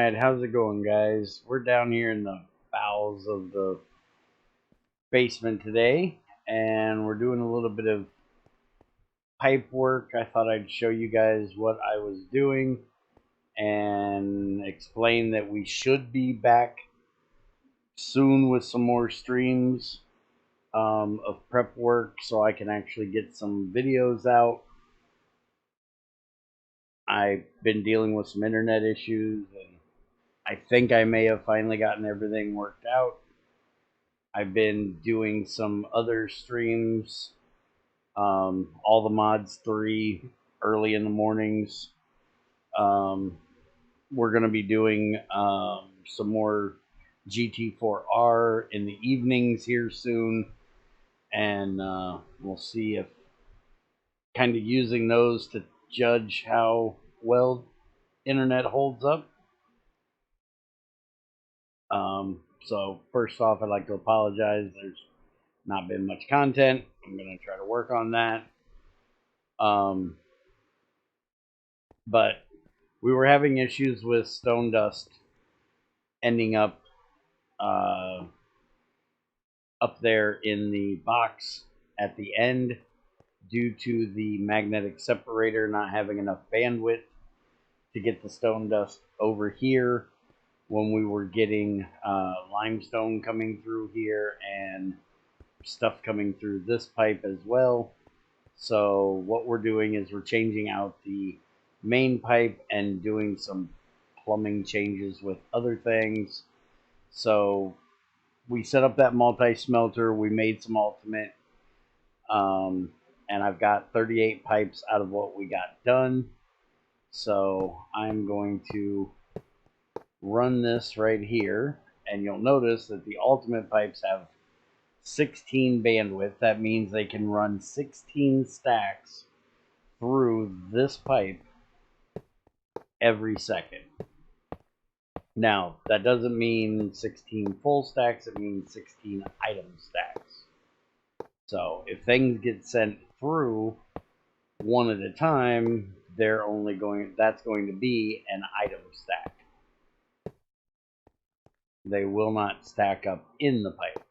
Alright, how's it going, guys? We're down here in the bowels of the basement today, and we're doing a little bit of pipe work. I thought I'd show you guys what I was doing and explain that we should be back soon with some more streams of prep work so I can actually get some videos out. I've been dealing with some internet issues, and I think I may have finally gotten everything worked out. I've been doing some other streams, all the mods 3 early in the mornings. We're going to be doing some more GT4R in the evenings here soon, and we'll see if kind of using those to judge how well internet holds up. So first off, I'd like to apologize. There's not been much content. I'm going to try to work on that. But we were having issues with stone dust ending up there in the box at the end due to the magnetic separator not having enough bandwidth to get the stone dust over here when we were getting limestone coming through here and stuff coming through this pipe as well. So what we're doing is we're changing out the main pipe and doing some plumbing changes with other things. So we set up that multi-smelter, we made some ultimate, and I've got 38 pipes out of what we got done. So I'm going to run this right here, and you'll notice that the ultimate pipes have 16 bandwidth. That means they can run 16 stacks through this pipe every second. Now, that doesn't mean 16 full stacks, it means 16 item stacks. So if things get sent through one at a time, that's going to be an item stack. They will not stack up in the pipe.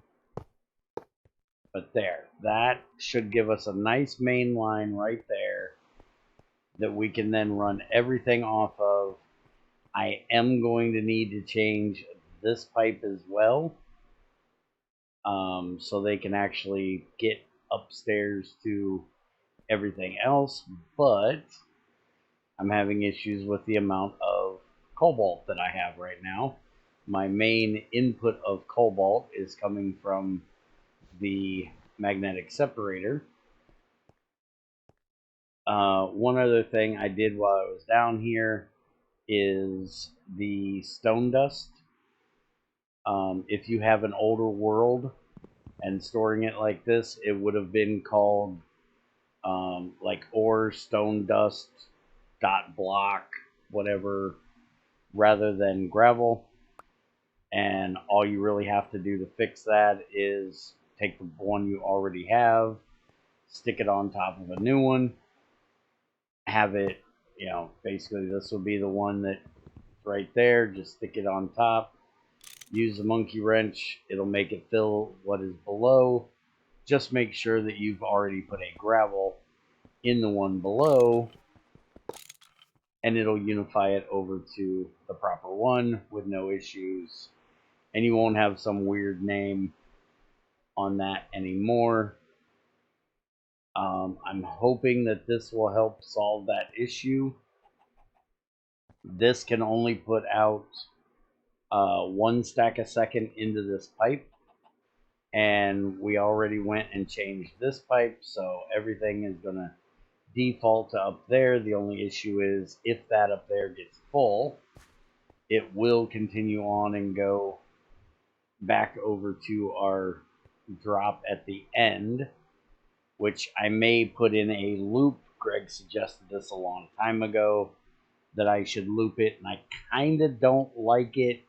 But there, that should give us a nice main line right there that we can then run everything off of. I am going to need to change this pipe as well, so they can actually get upstairs to everything else, but I'm having issues with the amount of cobalt that I have right now. My main input of cobalt is coming from the magnetic separator. One other thing I did while I was down here is the stone dust. If you have an older world and storing it like this, it would have been called like ore stone dust dot block whatever rather than gravel. And all you really have to do to fix that is take the one you already have, stick it on top of a new one, have it, basically this will be the one that's right there, just stick it on top, use the monkey wrench, it'll make it fill what is below. Just make sure that you've already put a gravel in the one below, and it'll unify it over to the proper one with no issues, and you won't have some weird name on that anymore. I'm hoping that this will help solve that issue. This can only put out 1 stack a second into this pipe, and we already went and changed this pipe, so everything is going to default to up there. The only issue is if that up there gets full, it will continue on and go back over to our drop at the end, which I may put in a loop. Greg suggested this a long time ago that I should loop it, and I kind of don't like it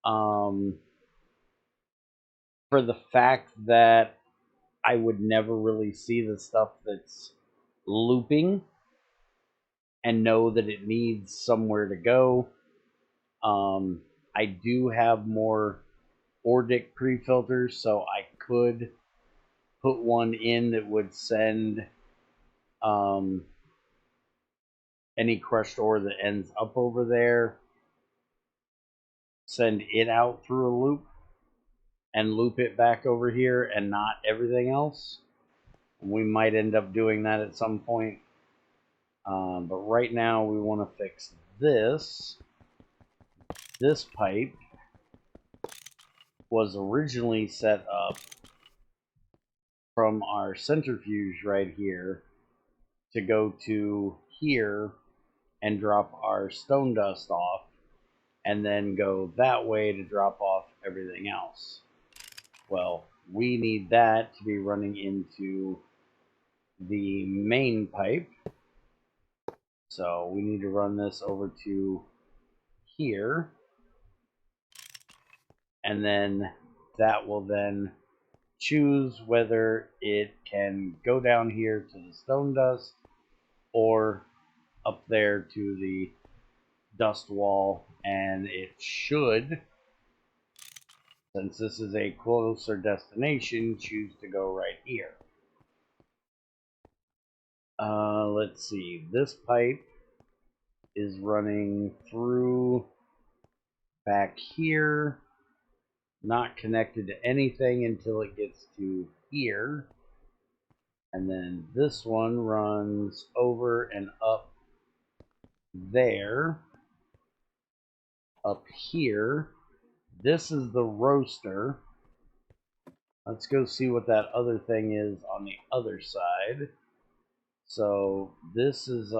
for the fact that I would never really see the stuff that's looping and know that it needs somewhere to go. I do have more Ordic pre-filters, so I could put one in that would send any crushed ore that ends up over there, send it out through a loop and loop it back over here and not everything else. We might end up doing that at some point. But right now we want to fix this. This pipe was originally set up from our centrifuge right here to go to here and drop our stone dust off, and then go that way to drop off everything else. Well, we need that to be running into the main pipe. So we need to run this over to here, and then that will then choose whether it can go down here to the stone dust or up there to the dust wall, and it should, since this is a closer destination, choose to go right here. Let's see, this pipe is running through back here, not connected to anything until it gets to here, and then this one runs over and up there, up here. This is the roaster. Let's go see what that other thing is on the other side. So this is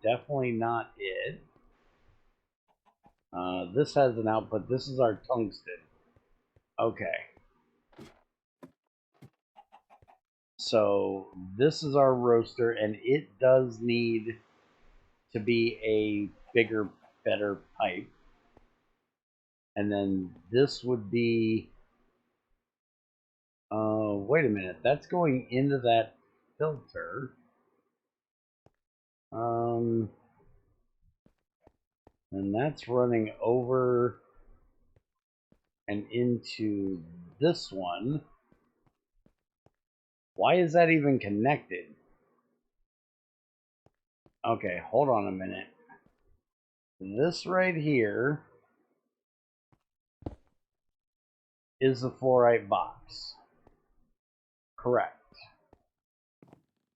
definitely not it. This has an output. This is our tungsten. Okay. So this is our roaster, and it does need to be a bigger, better pipe. And then this would be, wait a minute, that's going into that filter. And that's running over and into this one. Why is that even connected? Okay, hold on a minute. This right here is the fluorite box. Correct.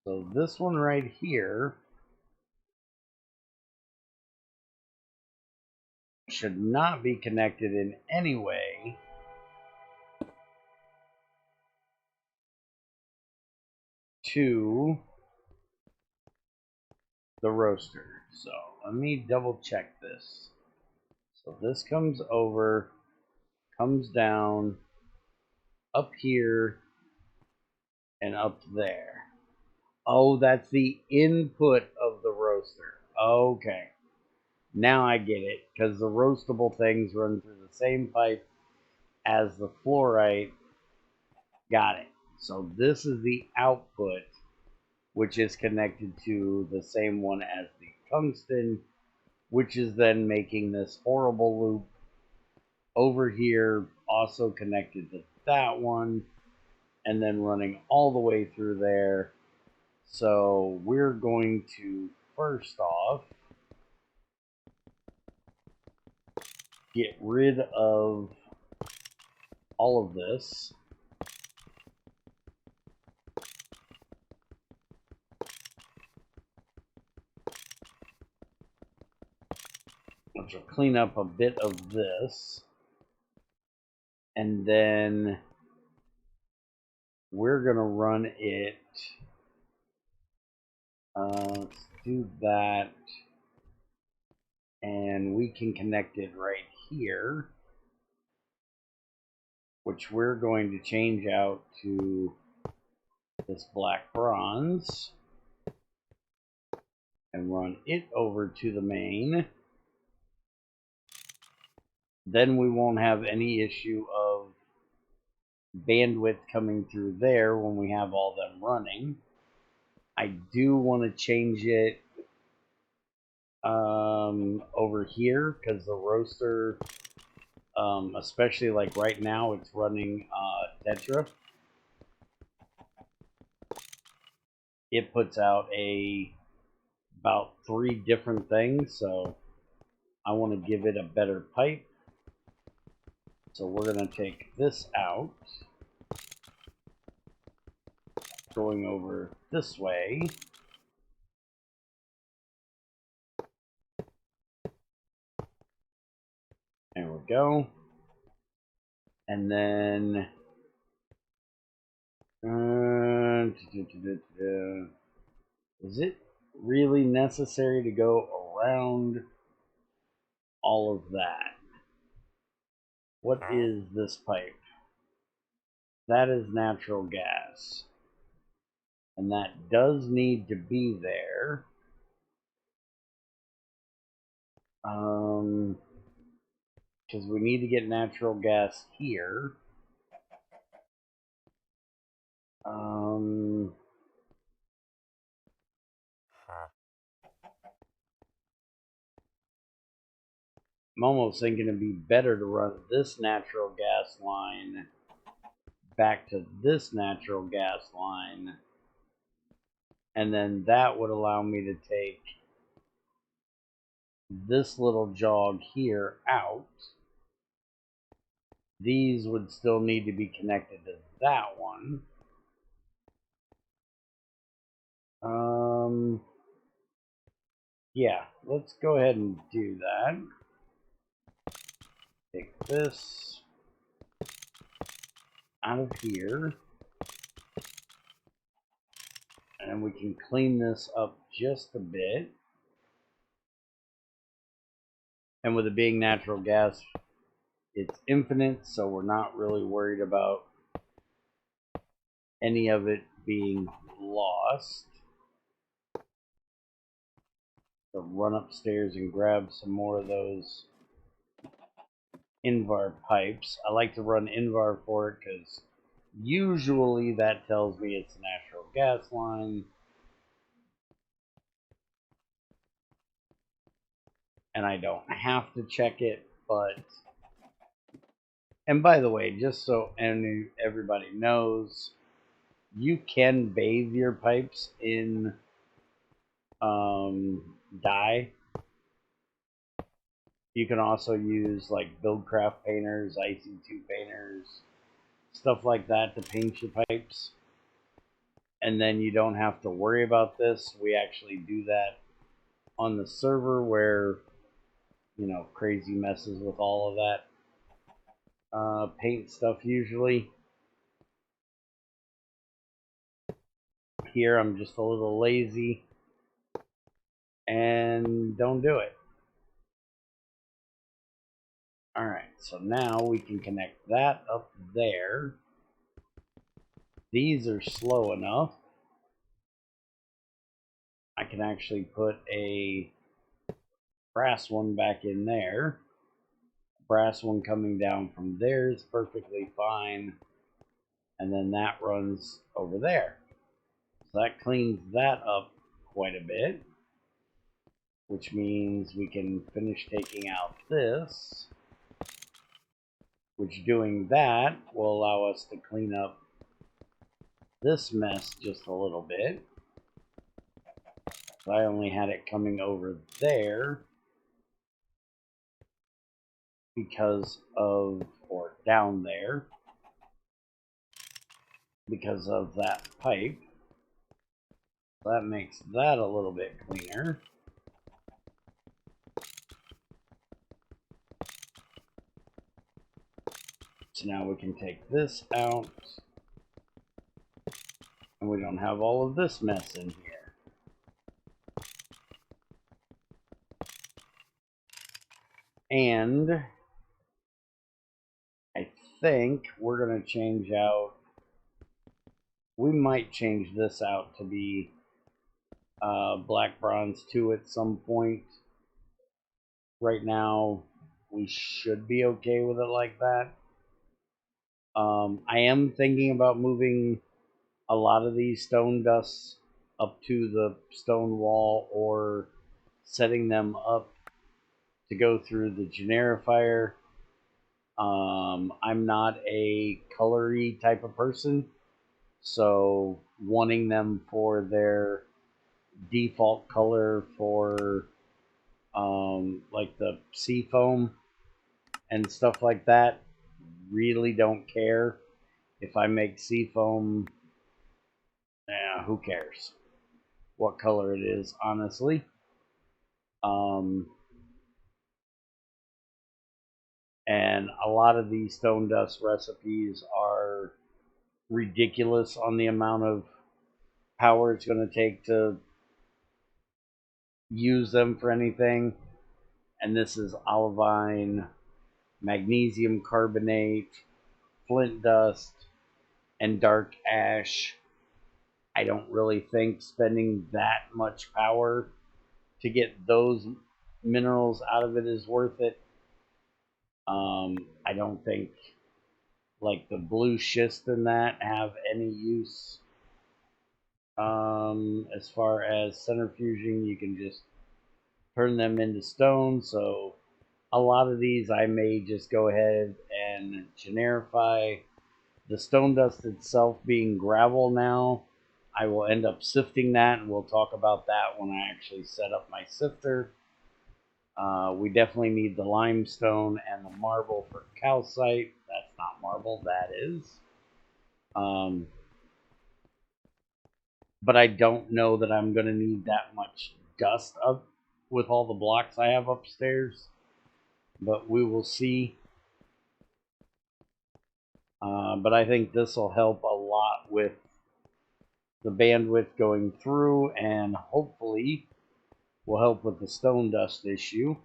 So this one right here should not be connected in any way to the roaster. So let me double check this. So this comes over, comes down, up here, and up there. Oh, that's the input of the roaster. Okay. Now I get it, because the roastable things run through the same pipe as the fluorite. Got it. So this is the output, which is connected to the same one as the tungsten, which is then making this horrible loop over here, also connected to that one, and then running all the way through there. So we're going to, first off, get rid of all of this. Which will clean up a bit of this. And then we're going to run it. Let's do that. And we can connect it right here, which we're going to change out to this black bronze and run it over to the main. Then we won't have any issue of bandwidth coming through there when we have all them running. I do want to change it over here because the roaster, especially like right now, it's running Tetra. It puts out about 3 different things, so I want to give it a better pipe. So we're going to take this out, going over this way. There we go. And then is it really necessary to go around all of that? What is this pipe? That is natural gas. And that does need to be there. Because we need to get natural gas here. I'm almost thinking it'd be better to run this natural gas line back to this natural gas line, and then that would allow me to take this little jog here out. These would still need to be connected to that one. Yeah, let's go ahead and do that. Take this out of here, and we can clean this up just a bit. And with it being natural gas, it's infinite, so we're not really worried about any of it being lost. So run upstairs and grab some more of those Invar pipes. I like to run Invar for it because usually that tells me it's a natural gas line. And I don't have to check it, but... And by the way, just so everybody knows, you can bathe your pipes in dye. You can also use like Buildcraft painters, IC2 painters, stuff like that to paint your pipes. And then you don't have to worry about this. We actually do that on the server where, you know, crazy messes with all of that paint stuff usually. Here I'm just a little lazy and don't do it. Alright, so now we can connect that up there. These are slow enough. I can actually put a brass one back in there. Brass one coming down from there is perfectly fine. And then that runs over there. So that cleans that up quite a bit. Which means we can finish taking out this. Which doing that will allow us to clean up this mess just a little bit. I only had it coming over there because of, or down there, because of that pipe. That makes that a little bit cleaner. So now we can take this out, and we don't have all of this mess in here. And I think we're going to change out, we might change this out to be black bronze 2 at some point. Right now, we should be okay with it like that. I am thinking about moving a lot of these stone dusts up to the stone wall or setting them up to go through the generifier. I'm not a colory type of person, so wanting them for their default color for like the sea foam and stuff like that, really don't care. If I make sea foam, who cares what color it is, honestly. And a lot of these stone dust recipes are ridiculous on the amount of power it's going to take to use them for anything. And this is olivine, magnesium carbonate, flint dust, and dark ash. I don't really think spending that much power to get those minerals out of it is worth it. I don't think like the blue schist and that have any use. As far as centrifuging, you can just turn them into stone. So a lot of these I may just go ahead and generify. The stone dust itself being gravel now, I will end up sifting that, and we'll talk about that when I actually set up my sifter. We definitely need the limestone and the marble for calcite. That's not marble, that is. But I don't know that I'm going to need that much dust up with all the blocks I have upstairs. But we will see. But I think this will help a lot with the bandwidth going through, and hopefully will help with the stone dust issue.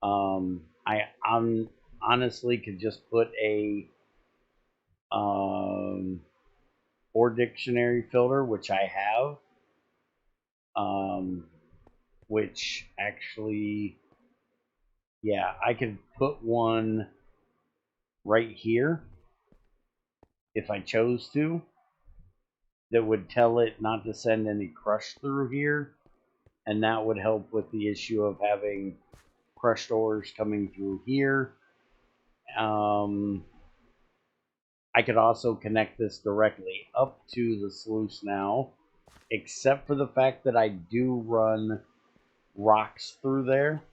I honestly could just put a or dictionary filter, which I have, which actually, yeah, I could put one right here if I chose to, that would tell it not to send any crush through here, and that would help with the issue of having crushed ores coming through here. I could also connect this directly up to the sluice now, except for the fact that I do run rocks through there.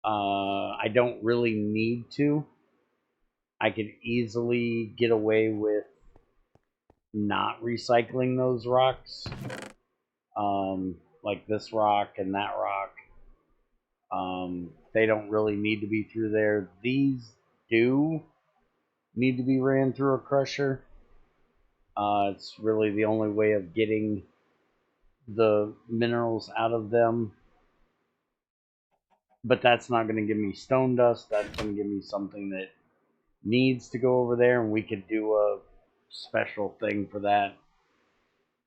I don't really need to. I could easily get away with not recycling those rocks. Like this rock and that rock. They don't really need to be through there. These do need to be ran through a crusher. It's really the only way of getting the minerals out of them. But that's not going to give me stone dust. That's going to give me something that needs to go over there, and we could do a special thing for that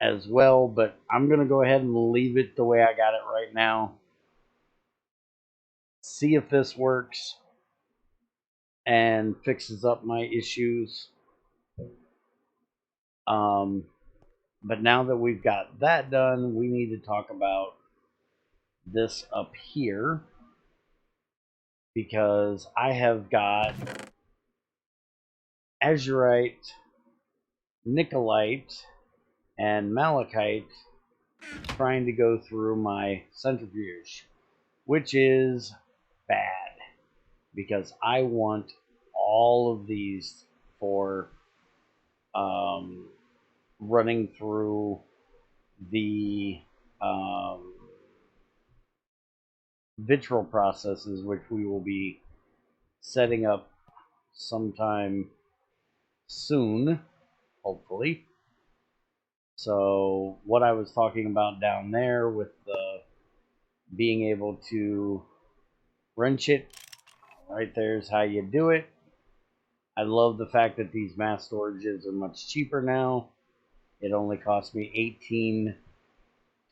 as well. But I'm going to go ahead and leave it the way I got it right now. See if this works and fixes up my issues. But now that we've got that done, we need to talk about this up here, because I have got azurite, nickelite, and malachite trying to go through my centrifuge, which is bad because I want all of these for running through the vitriol processes, which we will be setting up sometime soon, hopefully. So what I was talking about down there with the being able to wrench it, right there's how you do it. I love the fact that these mass storages are much cheaper now. It only cost me $18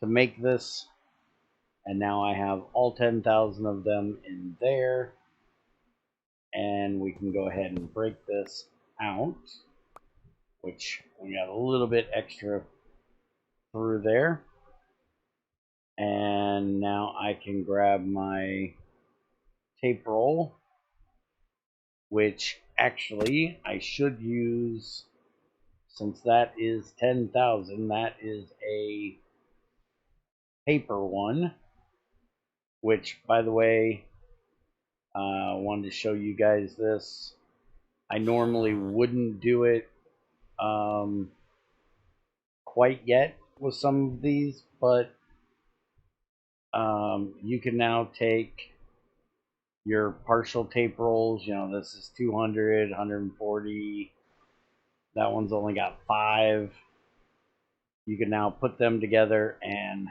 to make this, and now I have all 10,000 of them in there. And we can go ahead and break this out, which we got a little bit extra through there. And now I can grab my tape roll, which actually I should use, since that is 10,000, that is a paper one, which, by the way, I wanted to show you guys this. I normally wouldn't do it quite yet with some of these, but you can now take your partial tape rolls. You know, this is 200, 140. That one's only got 5. You can now put them together, and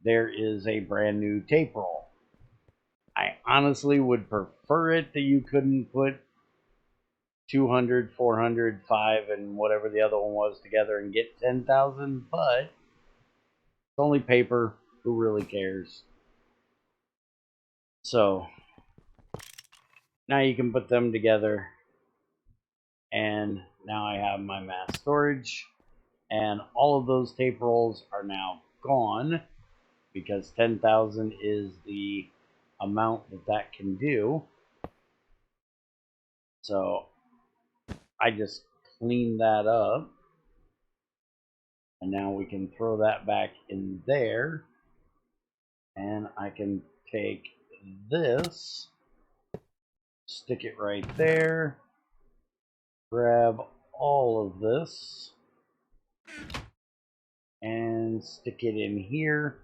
there is a brand new tape roll. I honestly would prefer it that you couldn't put 200, 400, 5, and whatever the other one was together and get 10,000, but it's only paper. Who really cares? So now you can put them together, and now I have my mass storage, and all of those tape rolls are now gone because 10,000 is the amount that that can do. So I just cleaned that up, and now we can throw that back in there, and I can take this, stick it right there, grab all of this, and stick it in here,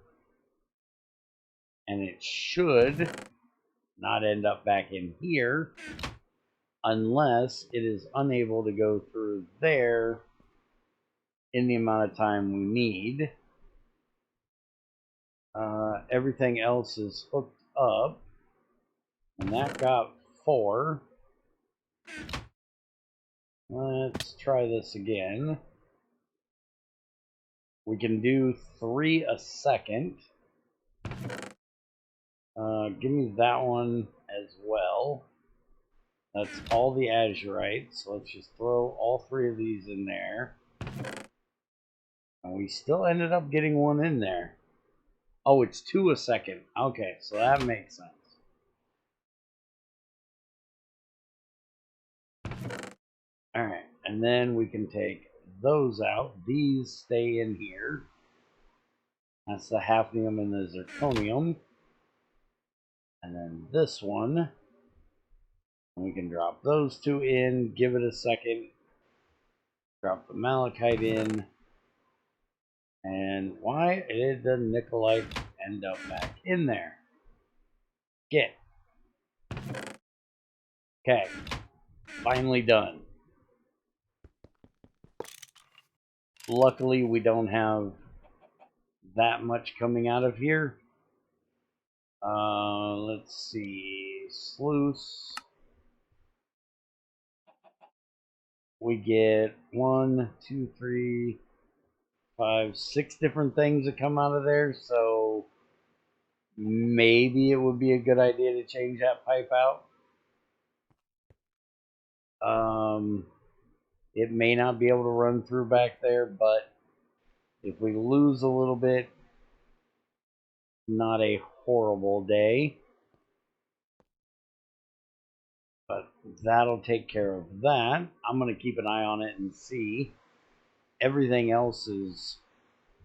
and it should not end up back in here unless it is unable to go through there in the amount of time we need. Everything else is hooked up, and that got 4. Let's try this again. We can do 3 a second. Give me that one as well. That's all the azurite, so let's just throw all 3 of these in there. And we still ended up getting one in there. Oh, it's 2 a second. Okay, so that makes sense. Alright, and then we can take those out. These stay in here. That's the hafnium and the zirconium. And then this one, we can drop those 2 in, give it a second, drop the malachite in, and why did the nickelite end up back in there? Get. Okay, finally done. Luckily, we don't have that much coming out of here. Let's see, sluice. We get 1, 2, 3, 5, 6 different things that come out of there, so maybe it would be a good idea to change that pipe out. It may not be able to run through back there, but if we lose a little bit, not a horrible day. But that'll take care of that. I'm going to keep an eye on it and see. Everything else is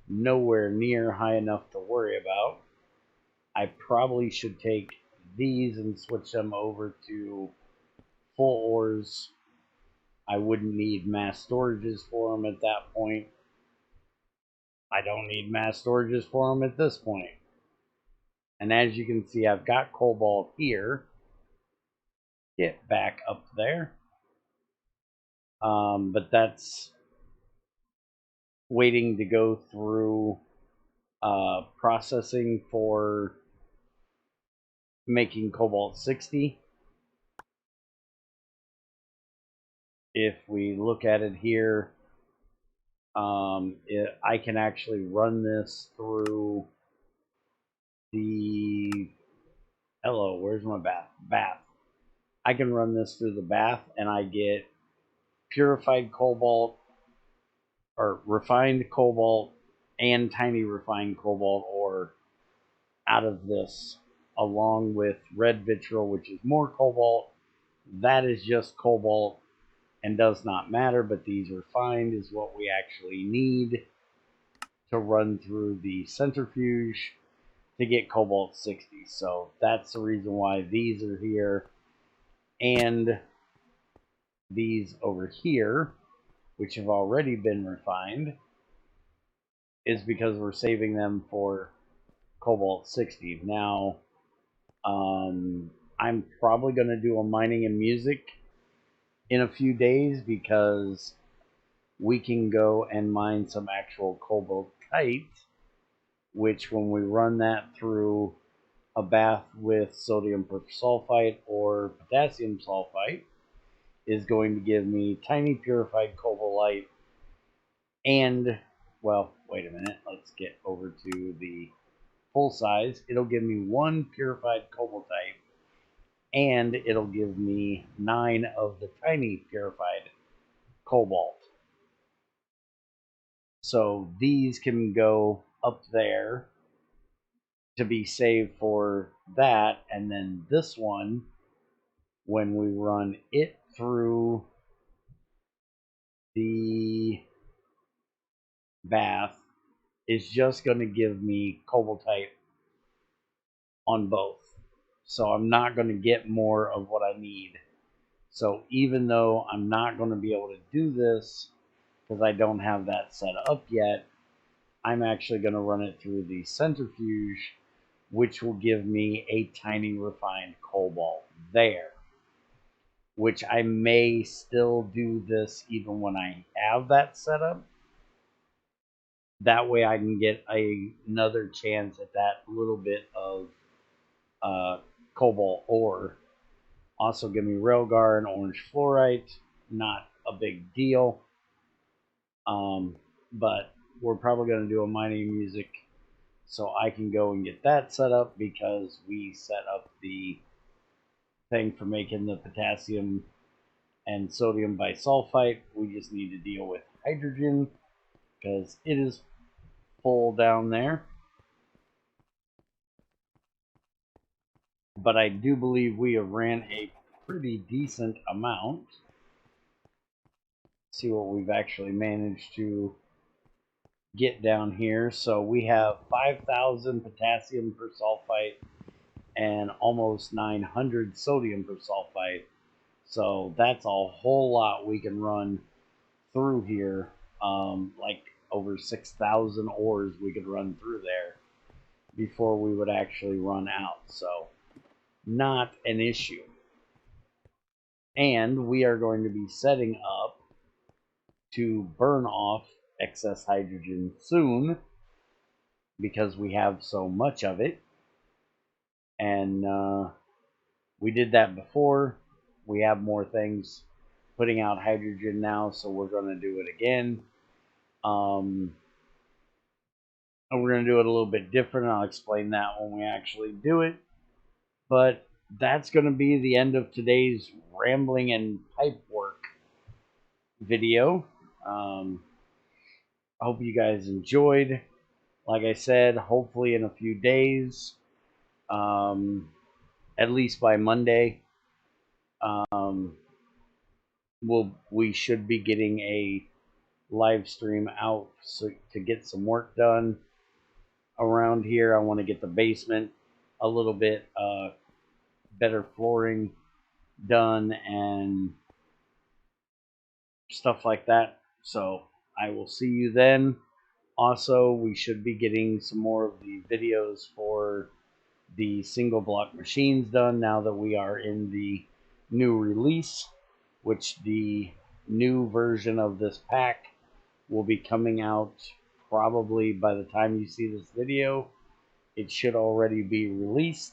nowhere near high enough to worry about. I probably should take these and switch them over to full ores. I wouldn't need mass storages for them at that point. I don't need mass storages for them at this point. And as you can see, I've got cobalt here. Get back up there. But that's waiting to go through processing for making cobalt 60. If we look at it here, I can actually run this through the where's my bath. I can run this through the bath and I get purified cobalt or refined cobalt and tiny refined cobalt ore out of this, along with red vitriol, which is more cobalt. That is just cobalt and does not matter, but these refined is what we actually need to run through the centrifuge to get cobalt 60. So that's the reason why these are here, and these over here, which have already been refined, is because we're saving them for cobalt 60. Now, I'm probably going to do a mining and music in a few days, because we can go and mine some actual cobaltite, which when we run that through a bath with sodium persulfite or potassium sulfite, is going to give me tiny purified cobaltite. And, well, wait a minute, let's get over to the full size. It'll give me 1 purified cobaltite, and it'll give me 9 of the tiny purified cobalt. So these can go up there to be saved for that, and then this one, when we run it through the bath, is just going to give me cobaltite on both. So I'm not going to get more of what I need. So even though I'm not going to be able to do this because I don't have that set up yet, I'm actually going to run it through the centrifuge, which will give me a tiny refined cobalt there. Which I may still do this even when I have that set up. That way I can get another chance at that little bit of cobalt ore. Also give me railgar and orange fluorite. Not a big deal. But we're probably going to do a mining music so I can go and get that set up, because we set up the thing for making the potassium and sodium bisulfite. We just need to deal with hydrogen because it is full down there. But I do believe we have ran a pretty decent amount. See what we've actually managed to get down here. So we have 5,000 potassium persulfite and almost 900 sodium persulfite. So that's a whole lot we can run through here. Like over 6,000 ores we could run through there before we would actually run out. So not an issue. And we are going to be setting up to burn off excess hydrogen soon, because we have so much of it. And we did that before. We have more things putting out hydrogen now, so we're going to do it again. And we're going to do it a little bit different. I'll explain that when we actually do it. But that's going to be the end of today's rambling and pipe work video. I hope you guys enjoyed. Like I said, hopefully in a few days, at least by Monday, we should be getting a live stream out to get some work done around here. I want to get the basement a little bit better flooring done and stuff like that. So I will see you then. Also, we should be getting some more of the videos for the single block machines done now that we are in the new release, which the new version of this pack will be coming out probably by the time you see this video. It should already be released,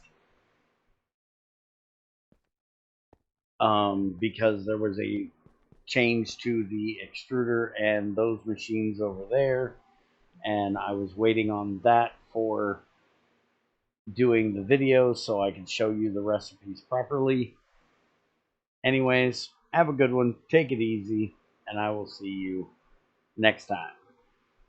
because there was a change to the extruder and those machines over there, and I was waiting on that for doing the video so I could show you the recipes properly. Anyways, have a good one, take it easy, and I will see you next time.